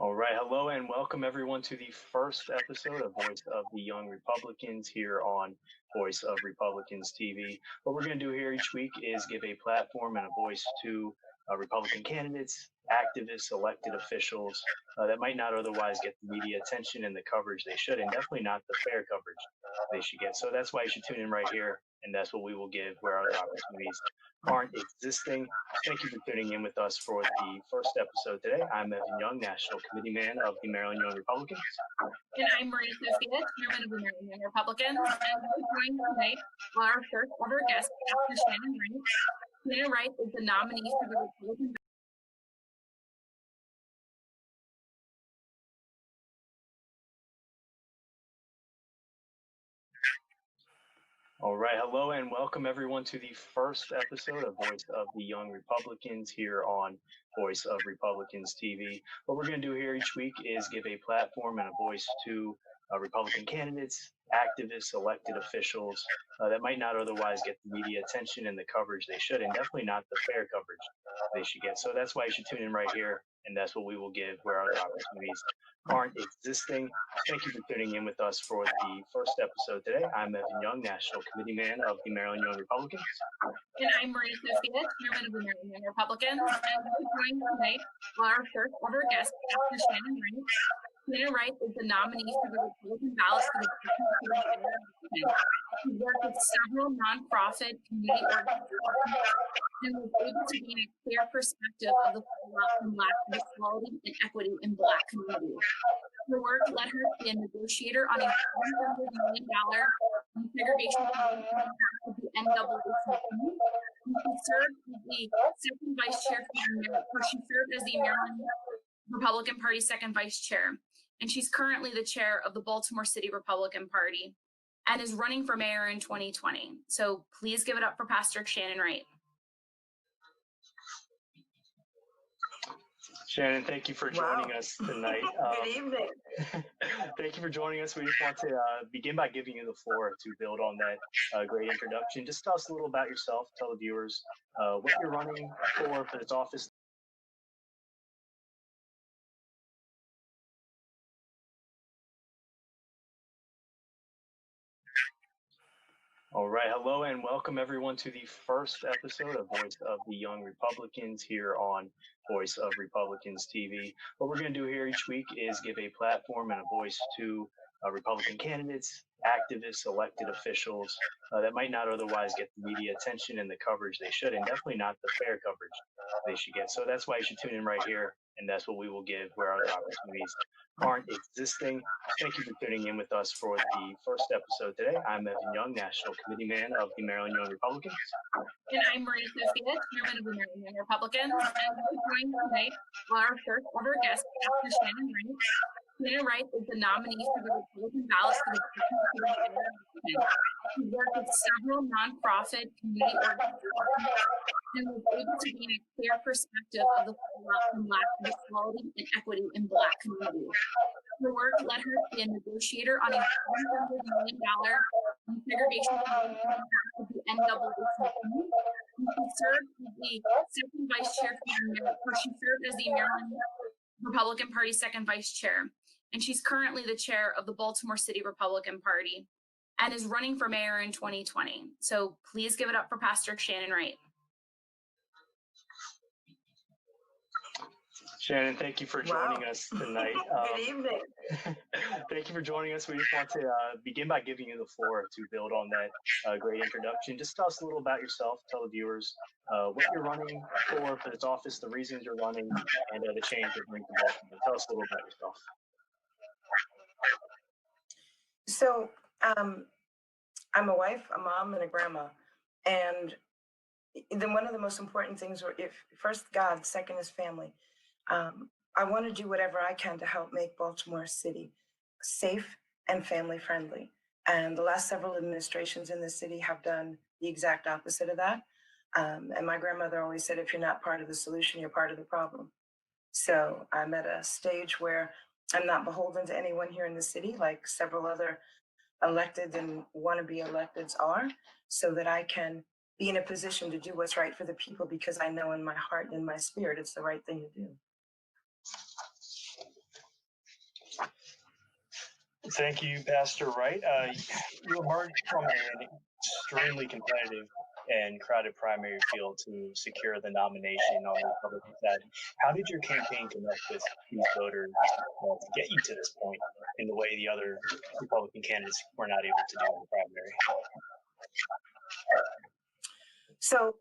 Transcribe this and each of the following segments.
All right, hello and welcome everyone to the first episode of Voice of the Young Republicans here on Voice of Republicans TV. What we're going to do here each week is give a platform and a voice to Republican candidates, activists, elected officials that might not otherwise get the media attention and the coverage they should, and definitely not the fair coverage they should get. So that's why you should tune in right here, and that's what we will give where other opportunities aren't existing. Thank you for tuning in with us for the first episode today. I'm Evan Young, National Committee Man of the Maryland Young Republicans. And I'm Maria Sophia, Chairman of the Maryland Young Republicans. And we're joined tonight by our first ever guest, Dr. Shannon Wright. Shannon Wright is the nominee for the Republican. All right, hello and welcome everyone to the first episode of Voice of the Young Republicans here on Voice of Republicans TV. What we're going to do here each week is give a platform and a voice to Republican candidates, activists, elected officials that might not otherwise get the media attention and the coverage they should, and definitely not the fair coverage they should get. So that's why you should tune in right here, and that's what we will give where other opportunities aren't existing. Thank you for tuning in with us for the first episode today. I'm Evan Young, National Committee Man of the Maryland Young Republicans. And I'm Maria Sophia, Chairman of the Maryland Young Republicans. And we're joined tonight by our first ever guest, Dr. Shannon Wright. Shannon Wright is the nominee for the Republican ballot for the He worked with several nonprofit community organizations and was able to gain a clear perspective of the fallout from lack of equality and equity in Black communities. Her work led her to be a negotiator on a $100 million desegregation contract with the NAACP. She served as the second vice chair she served as the Maryland Republican Party second vice chair. And she's currently the chair of the Baltimore City Republican Party and is running for mayor in 2020. So please give it up for Pastor Shannon Wright. Shannon, thank you for joining us tonight. Good evening. Thank you for joining us. We just want to begin by giving you the floor to build on that great introduction. Just tell us a little about yourself, tell the viewers what you're running for this office. All right, hello and welcome everyone to the first episode of Voice of the Young Republicans here on Voice of Republicans TV. What we're going to do here each week is give a platform and a voice to Republican candidates, activists, elected officials that might not otherwise get the media attention and the coverage they should, and definitely not the fair coverage they should get. So that's why you should tune in right here, and that's what we will give where other opportunities aren't existing. Thank you for tuning in with us for the first episode today. I'm Evan Young, National Committee Man of the Maryland Young Republicans. And I'm Maria Sophia, Chairman of the Maryland Young Republicans. And we're joined tonight by our first ever guest, Dr. Shannon Wright. Shannon Wright is the nominee for the Republican ballot for the He worked with several nonprofit community organizations and was able to gain a clear perspective of the fallout from lack of equality and equity in Black communities. Her work led her to be a negotiator on a $100 million desegregation contract with the NAACP. She served as the second vice chair she served as the Maryland Republican Party second vice chair. And she's currently the chair of the Baltimore City Republican Party and is running for mayor in 2020. So please give it up for Pastor Shannon Wright. Shannon, thank you for joining us tonight. Good evening. Thank you for joining us. We just want to begin by giving you the floor to build on that great introduction. Just tell us a little about yourself, tell the viewers what you're running for this office, the reasons you're running, and the change you're bringing to Baltimore. Tell us a little about yourself. So I'm a wife, a mom, and a grandma. And then one of the most important things were first God, second is family. I want to do whatever I can to help make Baltimore City safe and family friendly. And the last several administrations in the city have done the exact opposite of that. And my grandmother always said, if you're not part of the solution, you're part of the problem. So I'm at a stage where I'm not beholden to anyone here in the city, like several other elected and wannabe electeds are, so that I can be in a position to do what's right for the people, because I know in my heart and in my spirit it's the right thing to do. Thank you, Pastor Wright. You emerged from an extremely competitive and crowded primary field to secure the nomination on the Republican side. How did your campaign connect with these voters to get you to this point in the way the other Republican candidates were not able to do in the primary? So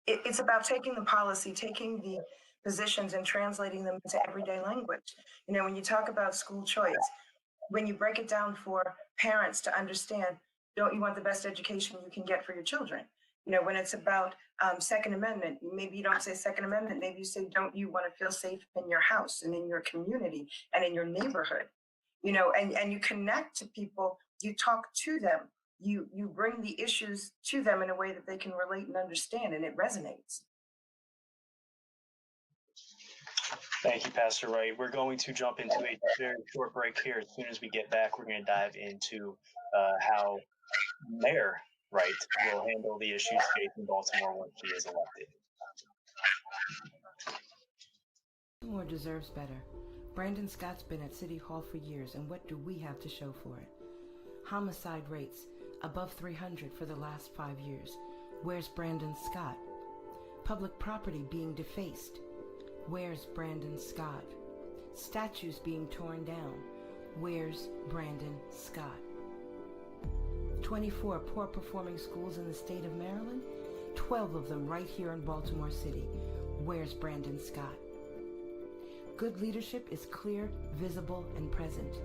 it's about taking the policy, taking the positions and translating them into everyday language. You know, when you talk about school choice, when you break it down for parents to understand, don't you want the best education you can get for your children? You know, when it's about Second Amendment, maybe you don't say Second Amendment, maybe you say, don't you want to feel safe in your house and in your community and in your neighborhood? You know, and you connect to people, you talk to them, you bring the issues to them in a way that they can relate and understand, and it resonates. Thank you, Pastor Wright. We're going to jump into a very short break here. As soon as we get back, we're going to dive into how Mayor Wright will handle the issues facing Baltimore once he is elected. Baltimore deserves better. Brandon Scott's been at City Hall for years, and what do we have to show for it? Homicide rates above 300 for the last 5 years. Where's Brandon Scott? Public property being defaced. Where's Brandon Scott? Statues being torn down. Where's Brandon Scott? 24 poor-performing schools in the state of Maryland, 12 of them right here in Baltimore City. Where's Brandon Scott? Good leadership is clear, visible, and present.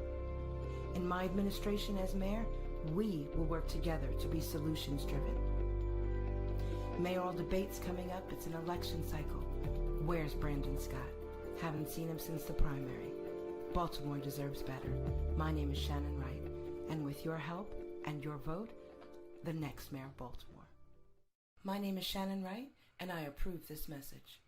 In my administration as mayor, we will work together to be solutions-driven. Mayoral debates coming up. It's an election cycle. Where's Brandon Scott? Haven't seen him since the primary. Baltimore deserves better. My name is Shannon Wright, and with your help and your vote, the next mayor of Baltimore. My name is Shannon Wright, and I approve this message.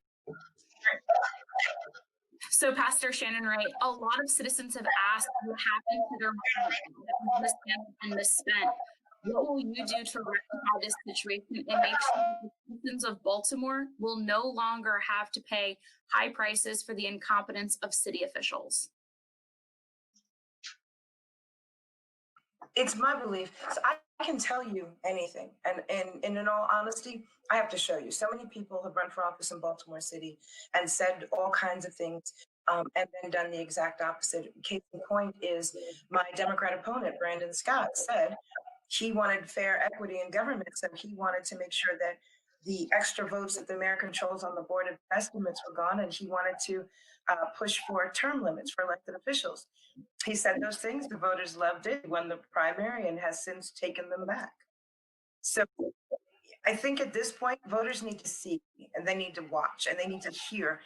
So, Pastor Shannon Wright, a lot of citizens have asked what happened to their money that was mishandled and misspent. What will you do to rectify this situation and make sure that the citizens of Baltimore will no longer have to pay high prices for the incompetence of city officials? It's my belief. So I can tell you anything. And in all honesty, I have to show you. So many people have run for office in Baltimore City and said all kinds of things and then done the exact opposite. Case in point is my Democrat opponent, Brandon Scott, said he wanted fair equity in government. So he wanted to make sure that the extra votes that the mayor controls on the board of estimates were gone, and he wanted to push for term limits for elected officials. He said those things, the voters loved it, won the primary, and has since taken them back. So I think at this point, voters need to see, and they need to watch, and they need to hear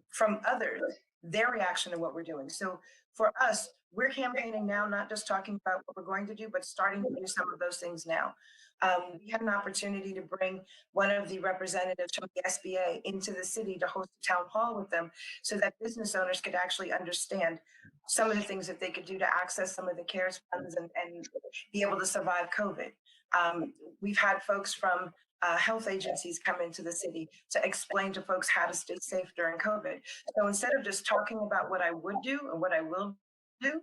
from others their reaction to what we're doing. So for us, we're campaigning now, not just talking about what we're going to do, but starting to do some of those things now. We had an opportunity to bring one of the representatives from the SBA into the city to host a town hall with them so that business owners could actually understand some of the things that they could do to access some of the CARES funds and be able to survive COVID. We've had folks from health agencies come into the city to explain to folks how to stay safe during COVID. So instead of just talking about what I would do and what I will do,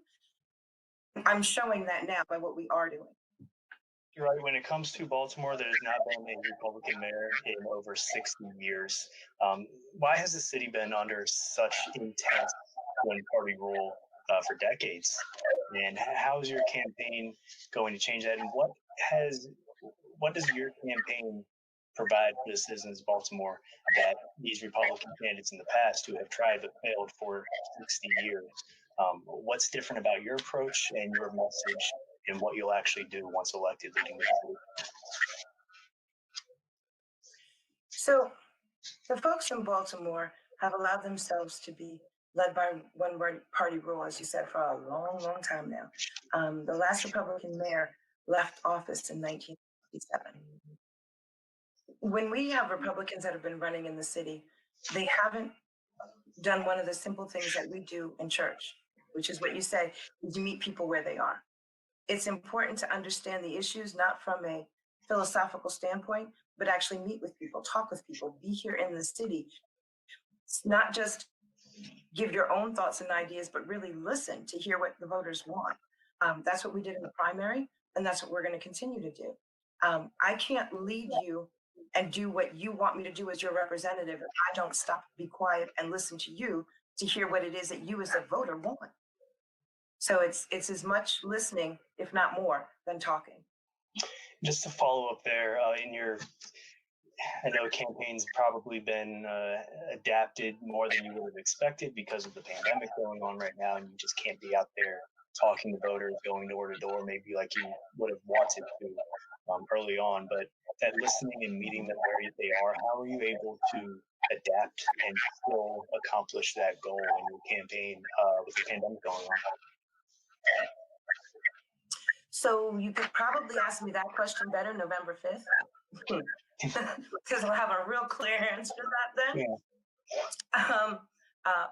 I'm showing that now by what we are doing. You're right. When it comes to Baltimore, there's not been a Republican mayor in over 60 years. Why has the city been under such intense one-party rule for decades? And how is your campaign going to change that? And what does your campaign provide for the citizens of Baltimore that these Republican candidates in the past who have tried but failed for 60 years? What's different about your approach and your message and what you'll actually do once elected leading the city? So the folks in Baltimore have allowed themselves to be led by one party rule, as you said, for a long, long time now. The last Republican mayor left office in 1967. When we have Republicans that have been running in the city, they haven't done one of the simple things that we do in church, which is what you said, is you meet people where they are. It's important to understand the issues, not from a philosophical standpoint, but actually meet with people, talk with people, be here in the city. It's not just give your own thoughts and ideas, but really listen to hear what the voters want. That's what we did in the primary, and that's what we're going to continue to do. I can't lead you and do what you want me to do as your representative if I don't stop, be quiet, and listen to you to hear what it is that you as a voter want. So it's as much listening, if not more, than talking. Just to follow up there, I know campaigns probably been adapted more than you would have expected because of the pandemic going on right now, and you just can't be out there talking to voters, going door to door, maybe like you would have wanted to early on. But that listening and meeting them where they are, how are you able to adapt and still accomplish that goal in your campaign with the pandemic going on? So you could probably ask me that question better November 5th, because I'll have a real clear answer to that then. Yeah.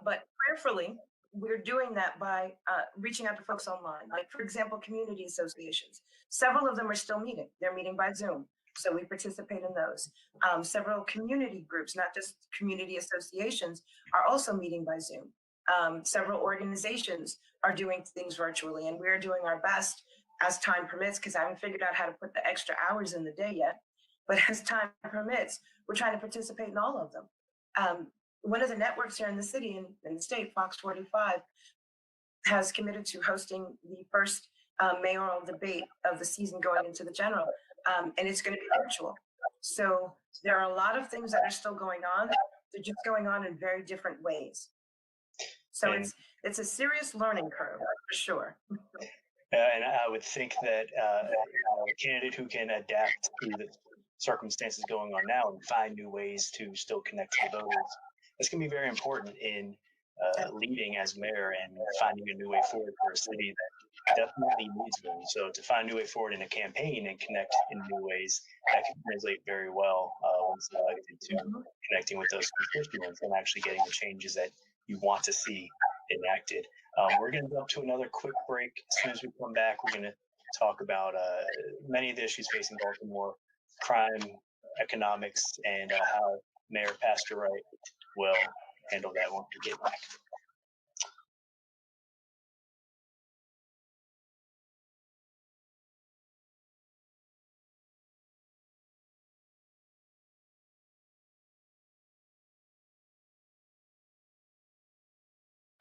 But prayerfully, we're doing that by reaching out to folks online. Like, for example, community associations. Several of them are still meeting. They're meeting by Zoom. So we participate in those. Several community groups, not just community associations, are also meeting by Zoom. Several organizations are doing things virtually, and we're doing our best as time permits, because I haven't figured out how to put the extra hours in the day yet. But as time permits, we're trying to participate in all of them. One of the networks here in the city and in the state, Fox 45, has committed to hosting the first mayoral debate of the season going into the general, and it's going to be virtual. So there are a lot of things that are still going on. They're just going on in very different ways. So it's a serious learning curve for sure. And I would think that a candidate who can adapt to the circumstances going on now and find new ways to still connect to the voters, that's going to be very important in leading as mayor and finding a new way forward for a city that definitely needs them. So to find a new way forward in a campaign and connect in new ways, that can translate very well once elected to connecting with those constituents and actually getting the changes that you want to see enacted. We're going to go up to another quick break. As soon as we come back, we're going to talk about many of the issues facing Baltimore, crime, economics, and how Mayor Pastor Wright will handle that when we get back.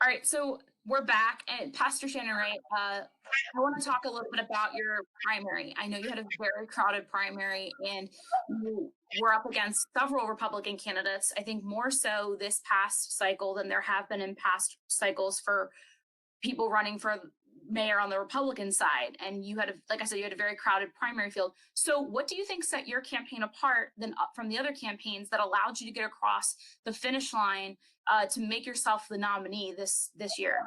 All right, so we're back, and Pastor Shannon Wright, I want to talk a little bit about your primary. I know you had a very crowded primary, and you were up against several Republican candidates, I think more so this past cycle than there have been in past cycles for people running for mayor on the Republican side. And you had, like I said, you had a very crowded primary field. So what do you think set your campaign apart from the other campaigns that allowed you to get across the finish line to make yourself the nominee this year?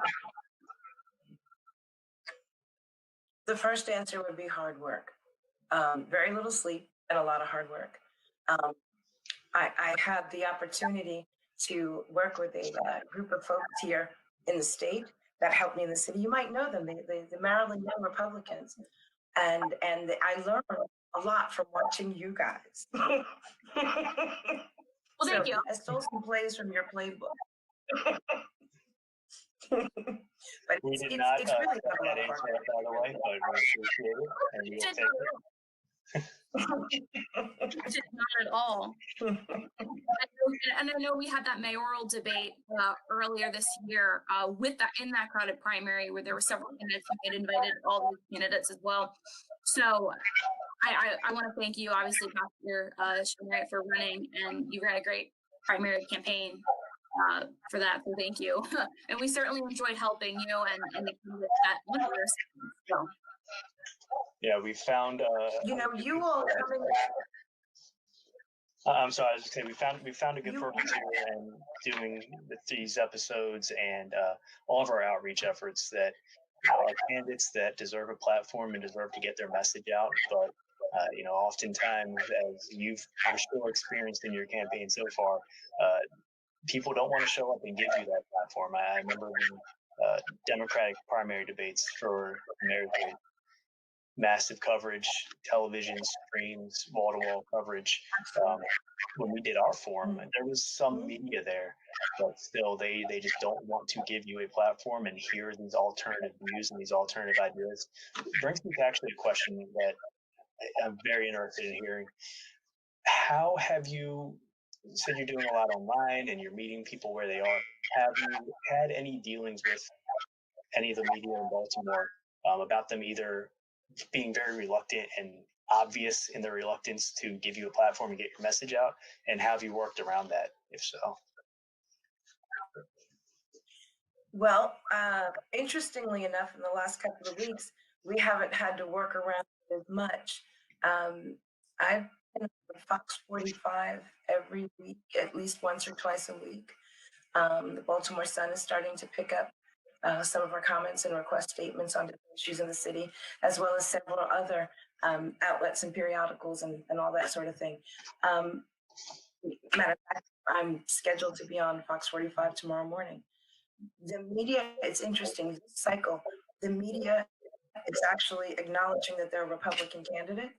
The first answer would be hard work. Very little sleep and a lot of hard work. I had the opportunity to work with a group of folks here in the state that helped me in the city. You might know them, the Maryland Young Republicans. And I learned a lot from watching you guys. Well, thank you. I stole some plays from your playbook. But we it's did not really not a lot of answer hard it, by the way, but we appreciate it. And we will take it. Not at all. And I know we had that mayoral debate earlier this year in that crowded primary where there were several candidates who had invited all those candidates as well. So I want to thank you, obviously, Pastor Shannon, for running, and you ran a great primary campaign for that. So thank you. And we certainly enjoyed helping you and the candidates that won your so. Yeah, we found. You all coming. I'm sorry. I was just saying we found a good purpose here and doing these episodes and all of our outreach efforts that are candidates that deserve a platform and deserve to get their message out. But oftentimes, as you've for sure experienced in your campaign so far, people don't want to show up and give you that platform. I remember the Democratic primary debates for mayor's race. massive coverage, television screens, wall-to-wall coverage. When we did our forum, there was some media there, but still they just don't want to give you a platform and hear these alternative views and these alternative ideas. It brings me to actually a question that I'm very interested in hearing. How have you said you're doing a lot online and you're meeting people where they are? Have you had any dealings with any of the media in Baltimore about them either being very reluctant and obvious in their reluctance to give you a platform and get your message out? And have you worked around that, if so? Well, interestingly enough, in the last couple of weeks, we haven't had to work around it as much. I've been on Fox 45 every week, at least once or twice a week. The Baltimore Sun is starting to pick up some of our comments and request statements on different issues in the city, as well as several other outlets and periodicals and all that sort of thing. Matter of fact, I'm scheduled to be on Fox 45 tomorrow morning. The media, it's interesting, this cycle, the media is actually acknowledging that they're a Republican candidate.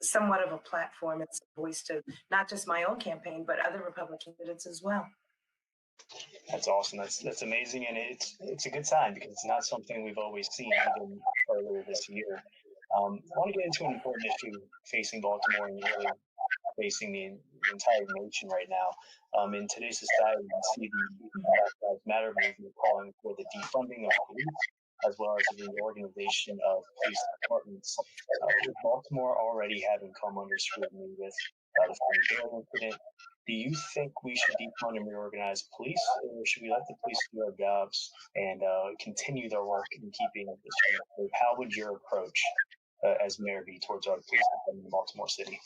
Somewhat of a platform and voice to not just my own campaign, but other Republican candidates as well. That's awesome. That's amazing, and it's a good sign because it's not something we've always seen even earlier this year. I want to get into an important issue facing Baltimore and really facing the entire nation right now. In today's society, we see the Black Lives Matter movement calling for the defunding of police as well as the reorganization of police departments. With Baltimore already having come under scrutiny with the Fine incident, do you think we should defund and reorganize police, or should we let the police do their jobs and continue their work in keeping the street safe? How would your approach as mayor be towards our police department in Baltimore City?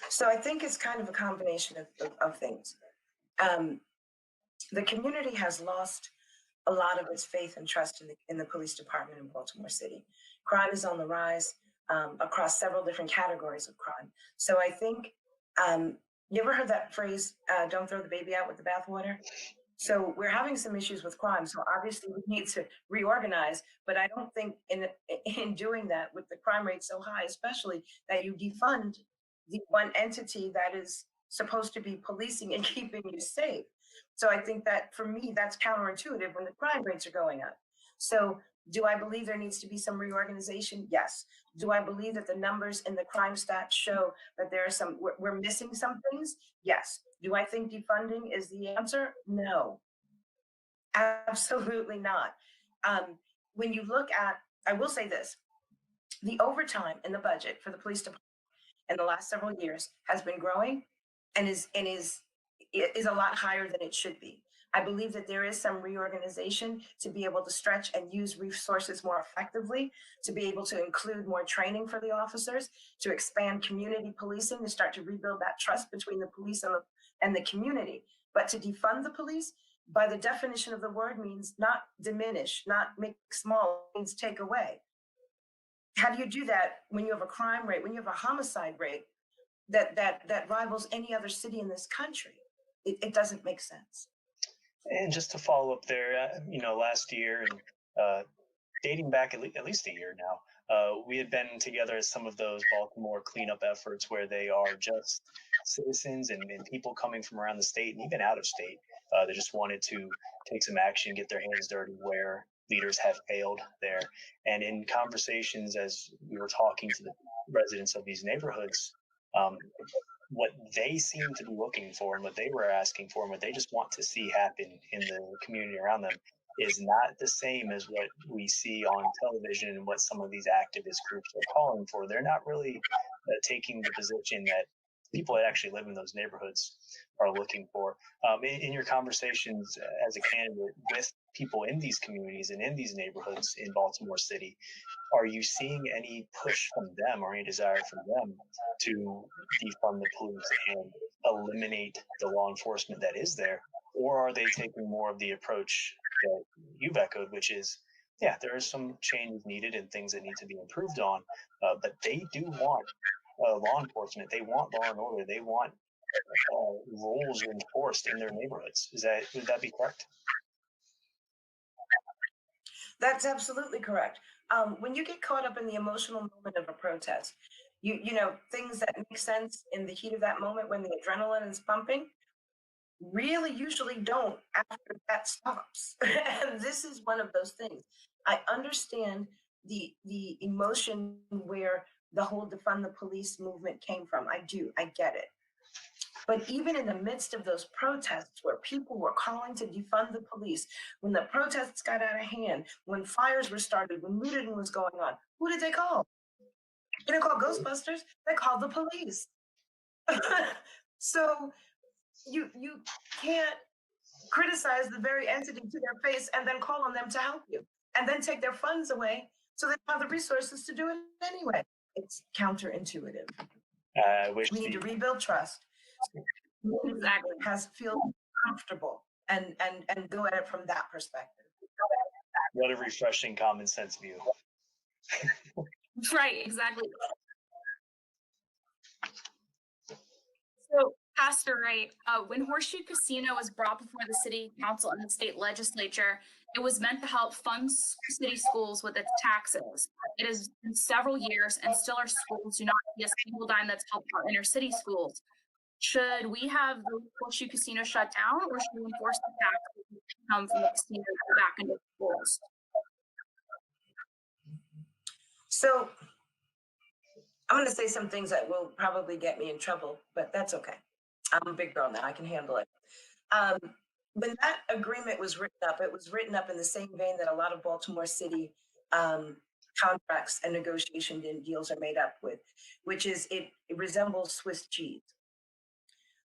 So I think it's kind of a combination of things. The community has lost a lot of its faith and trust in the police department in Baltimore City. Crime is on the rise across several different categories of crime. So I think, you ever heard that phrase, don't throw the baby out with the bathwater? So we're having some issues with crime. So obviously we need to reorganize, but I don't think in doing that with the crime rate so high, especially that you defund the one entity that is supposed to be policing and keeping you safe. So I think that for me, that's counterintuitive when the crime rates are going up. So do I believe there needs to be some reorganization? Yes. Do I believe that the numbers in the crime stats show that we're missing some things? Yes. Do I think defunding is the answer? No, absolutely not. When you look at, I will say this, the overtime in the budget for the police department in the last several years has been growing and is a lot higher than it should be. I believe that there is some reorganization to be able to stretch and use resources more effectively, to be able to include more training for the officers, to expand community policing, to start to rebuild that trust between the police and the community. But to defund the police, by the definition of the word, means not diminish, not make small, means take away. How do you do that when you have a crime rate, when you have a homicide rate that rivals any other city in this country? It doesn't make sense. And just to follow up there, last year and dating back at least a year now, we had been together at some of those Baltimore cleanup efforts where they are just citizens and people coming from around the state and even out of state that just wanted to take some action, get their hands dirty where leaders have failed there. And in conversations as we were talking to the residents of these neighborhoods, what they seem to be looking for and what they were asking for and what they just want to see happen in the community around them is not the same as what we see on television and what some of these activist groups are calling for. They're not really taking the position that people that actually live in those neighborhoods are looking for. In your conversations as a candidate with people in these communities and in these neighborhoods in Baltimore City, are you seeing any push from them or any desire from them to defund the police and eliminate the law enforcement that is there? Or are they taking more of the approach that you've echoed, which is, yeah, there are some changes needed and things that need to be improved on, but they do want law enforcement. They want law and order. They want rules enforced in their neighborhoods. Would that be correct? That's absolutely correct. When you get caught up in the emotional moment of a protest, you know, things that make sense in the heat of that moment when the adrenaline is pumping really usually don't after that stops. And this is one of those things. I understand the emotion where the whole defund the police movement came from. I do. I get it. But even in the midst of those protests where people were calling to defund the police, when the protests got out of hand, when fires were started, when looting was going on, who did they call? They didn't call Ghostbusters, they called the police. So you can't criticize the very entity to their face and then call on them to help you and then take their funds away so they have the resources to do it anyway. It's counterintuitive. We need to rebuild trust. Exactly. Feel comfortable and go at it from that perspective. What a refreshing common sense view. Right, exactly. So, Pastor Wright, when Horseshoe Casino was brought before the city council and the state legislature, it was meant to help fund city schools with its taxes. It has been several years, and still our schools do not see a single dime that's helped our inner city schools. Should we have the Horseshoe Casino shut down, or should we enforce the taxes that come from the casino back into schools? So I'm going to say some things that will probably get me in trouble, but that's okay. I'm a big girl now. I can handle it. When that agreement was written up, it was written up in the same vein that a lot of Baltimore City contracts and negotiation deals are made up with, which is it resembles Swiss cheese.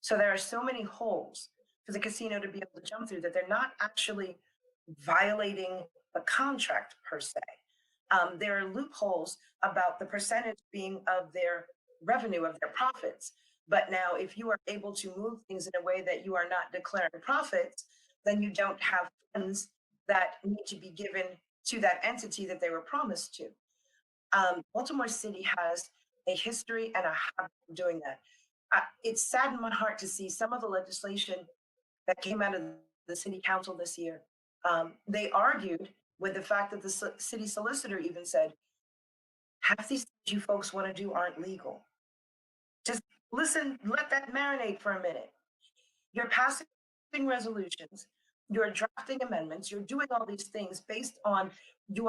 So there are so many holes for the casino to be able to jump through that they're not actually violating the contract per se. There are loopholes about the percentage being of their revenue, of their profits. But now, if you are able to move things in a way that you are not declaring profits, then you don't have funds that need to be given to that entity that they were promised to. Baltimore City has a history and a habit of doing that. It saddened my heart to see some of the legislation that came out of the city council this year. They argued with the fact that the city solicitor even said, half these things you folks want to do aren't legal. Just listen, let that marinate for a minute. You're passing resolutions, you're drafting amendments, you're doing all these things based on your